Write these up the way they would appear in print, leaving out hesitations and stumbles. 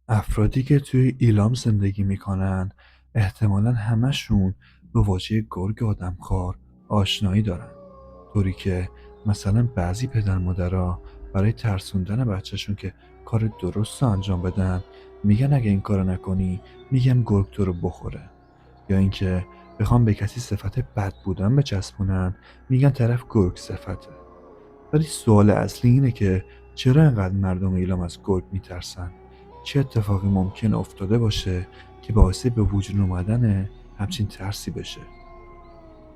افرادی که توی ایلام زندگی میکنن احتمالاً همشون به واژه گرگ آدمخوار آشنایی دارن، طوری که مثلا بعضی پدر مادرها برای ترسوندن بچهشون که کار درست رو انجام بدن میگن اگه این کارو نکنی میگم گرگ تو رو بخوره، یا اینکه بخوام به کسی صفت بد بودن بچسبونن میگن طرف گرگ صفته. ولی سوال اصلی اینه که چرا اینقدر مردم ایلام از گرگ میترسن؟ چه اتفاقی ممکن افتاده باشه که باعث به وجود اومدن همچین ترسی بشه؟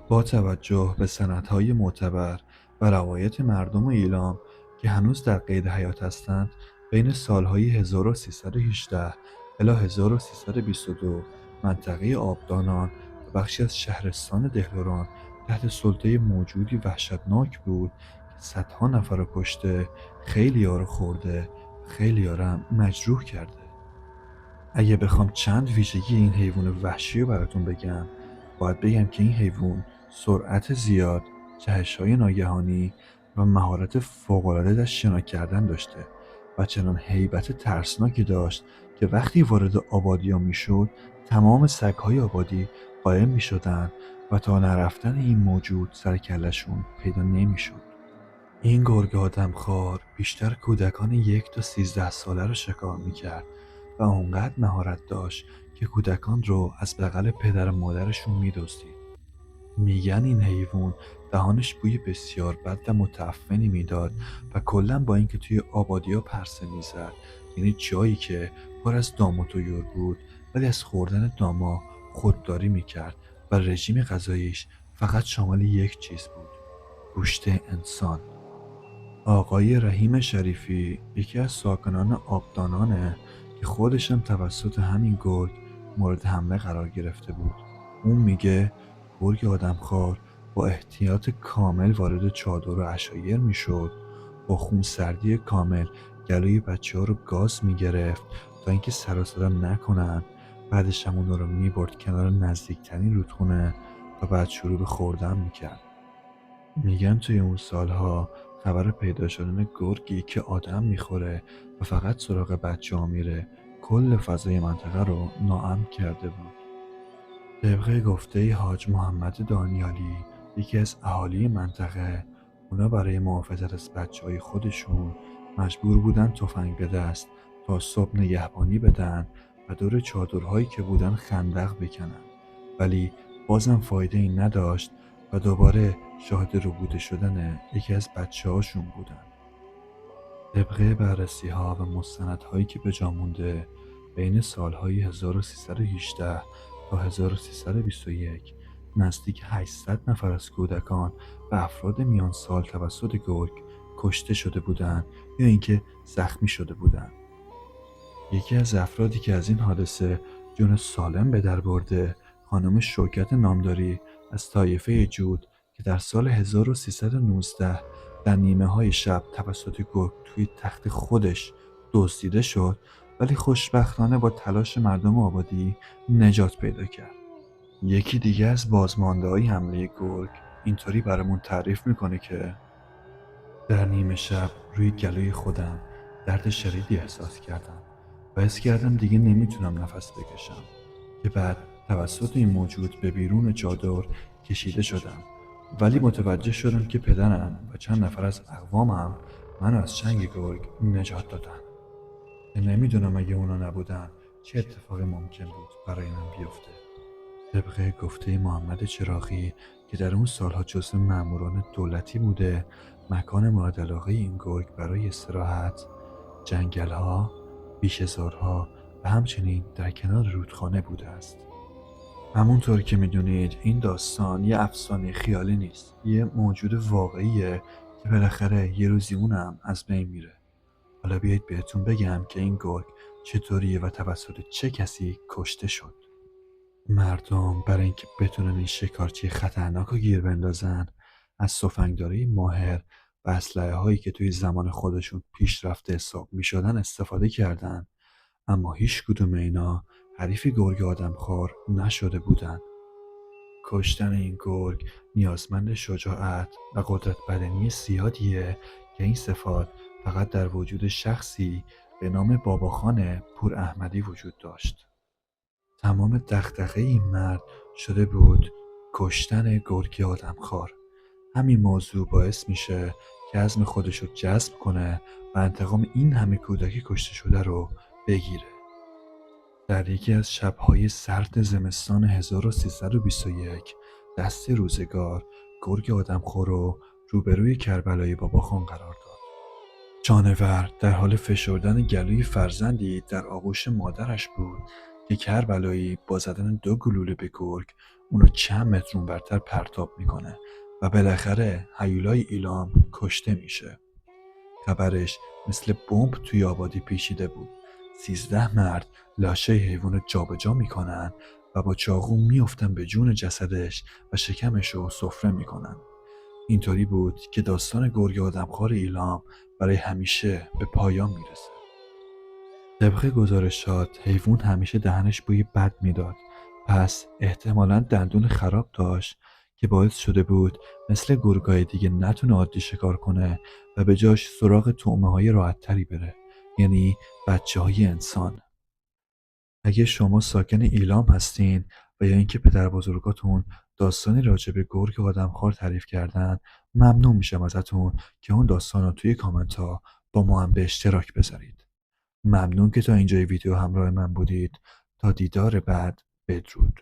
با توجه به سندهای معتبر و روایت مردم ایلام که هنوز در قید حیات هستند، بین سالهای 1318 الی 1322 منطقه آبدانان و بخشی از شهرستان دهلوران تحت سلطه موجودی وحشتناک بود که صدها نفر رو کشته، خیلی‌ها رو خورده و خیلی‌ها رو هم مجروح کرده. اگه بخوام چند ویژگی این حیوان وحشی رو براتون بگم، باید بگم که این حیوان سرعت زیاد، جهش‌های ناگهانی و مهارت فوق‌العاده در شنا کردن داشته و چنان هیبت ترسناکی داشت که وقتی وارد آبادی‌ها میشد، تمام سگ‌های آبادی قائم میشدن و تا نرفتن این موجود سر کلشون پیدا نمیشد. این گرگ آدمخوار بیشتر کودکان 1 تا 13 ساله رو شکار میکرد و اونقدر مهارت داشت که کودکان رو از بغل پدر و مادرشون میدزدید. میگن این حیوان دهانش بوی بسیار بد و متعفنی میداد و کلا با اینکه توی آبادیا پرسه میزد، یعنی جایی که پر از دام و طیور بود، ولی از خوردن داما خودداری میکرد و رژیم غذاییش فقط شامل یک چیز بود: گوشت انسان. آقای رحیم شریفی یکی از ساکنان آبدانانه که خودش هم توسط همین گرگ مورد حمله قرار گرفته بود. اون میگه گرگ آدمخوار با احتیاط کامل وارد چادر و عشایر میشد، با خونسردی کامل گلوی بچه ها رو گاز میگرفت تا اینکه سر و صدا نکنن. بعدش هم اونا رو میبرد کنار نزدیکترین رودخونه و بعد شروع به خوردن میکرد. میگن توی اون سالها خبر پیدا شدن گرگی که آدم میخوره و فقط سراغ بچه ها میره کل فضای منطقه رو ناامن کرده بود. طبق گفته حاج محمد دانیالی، یکی از اهالی منطقه، اونا برای محافظت از بچه های خودشون مجبور بودن تفنگ به دست تا صبح نگهبانی بدن و دور چادرهایی که بودن خندق بکنن، ولی بازم فایده ای نداشت و دوباره شاهد ربوده شدن یکی از بچه هاشون بودن. طبق بررسی ها و مستندهایی که به جا مونده، بین سالهای 1318 تا 1321 نزدیک 800 نفر از کودکان و افراد میان سال توسط گرگ کشته شده بودند یا اینکه زخمی شده بودند. یکی از افرادی که از این حادثه جون سالم به در برده، خانم شوکت نامداری از طایفه جود که در سال 1319 در نیمه های شب توسط گرگ توی تخت خودش دزدیده شد، ولی خوشبختانه با تلاش مردم آبادی نجات پیدا کرد. یکی دیگه از بازمانده های حمله گرگ اینطوری برامون تعریف میکنه که در نیمه شب روی گلوی خودم درد شدیدی احساس کردم و حس کردم دیگه نمیتونم نفس بکشم، که بعد توسط این موجود به بیرون چادر کشیده شدم، ولی متوجه شدم که پدرم و چند نفر از اقوامم منو از چنگ گرگ نجات دادن. نمیدونم اگه اونا نبودن چه اتفاقی ممکن بود برای من بیفته. طبق گفته محمد چراغی که در اون سالها جزو ماموران دولتی بوده، مکان مورد علاقه این گرگ برای استراحت جنگل‌ها، بیشه‌زارها و همچنین در کنار رودخانه بوده است. همونطور که میدونید این داستان یه افسانه خیالی نیست، یه موجود واقعیه که بالاخره یه روزی اونم از بین میره. حالا بیایید بهتون بگم که این گرگ چطوریه و توسط چه کسی کشته شد. مردم برای اینکه بتونن این شکارچی خطرناک رو گیر بندازن، از سفنگداری ماهر و اسلحه هایی که توی زمان خودشون پیشرفته حساب می شدن استفاده کردن، اما هیچ کدوم اینا حریف گرگ آدمخوار نشده بودن. کشتن این گرگ نیازمند شجاعت و قدرت بدنی زیادیه که این صفات فقط در وجود شخصی به نام باباخان پور احمدی وجود داشت. تمام دغدغه این مرد شده بود کشتن گرگ آدمخوار. همین موضوع باعث میشه که عزم خودش رو جذب کنه و انتقام این همه کودک کشته شده رو بگیره. در یکی از شب‌های سرد زمستان 1321 دست روزگار گرگ آدمخور رو روبروی کربلای باباخان قرار داد. جانور در حال فشردن گلوی فرزندی در آغوش مادرش بود که کربلایی با زدن 2 گلوله به گرگ اونو چند متر اونورتر پرتاب میکنه و بالاخره هیولای ایلام کشته میشه. خبرش مثل بمب توی آبادی پیچیده بود. 13 مرد لاشه حیوان رو جابجا میکنن و با چاقو میافتن به جون جسدش و شکمش رو سفره میکنن. اینطوری بود که داستان گرگ آدمخوار ایلام برای همیشه به پایان میرسه. طبق گزارشات حیوان همیشه دهنش بوی بد میداد، پس احتمالاً دندون خراب داشت که باعث شده بود مثل گرگای دیگه نتونه عادی شکار کنه و به جاش سراغ طعمه‌های راحت‌تری بره، یعنی بچه‌های انسان. اگه شما ساکن ایلام هستین و یا اینکه پدر بزرگاتون داستانی راجع به گرگ آدمخوار تعریف کردن، ممنون میشم ازتون که اون داستان رو توی کامنت ها با ما هم به اشتراک بذارید. ممنون که تا اینجای ویدیو همراه من بودید. تا دیدار بعد، بدرود.